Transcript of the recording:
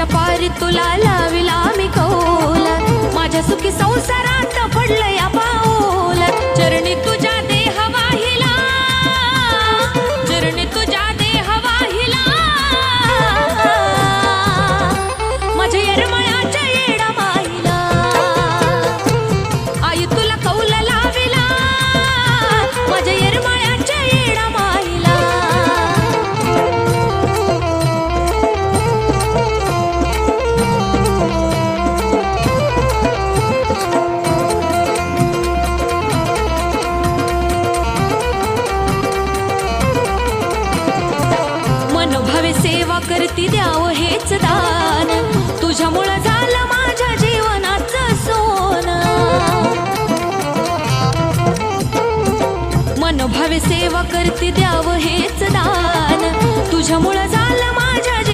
नदीच्या पारी तुला लाविला मी कौल, माझ्या सुखी संसारात पडलं या पाऊल. चरणी तुझ्या देह वाहिला, चरणी तुझ्या देह वाहिला, माझ्या येरमळ्याच्या येडा माहिला. आई तुला कौल लाविला, माझ्या येरमळ्याच्या येडा माहिला. मनोभावे सेवा करती द्यावं हेच दान, तुझ्यामुळं झालं माझ्या जीवनाचं सोनं. मनोभावे सेवा करती द्यावं हेच दान, तुझ्यामुळं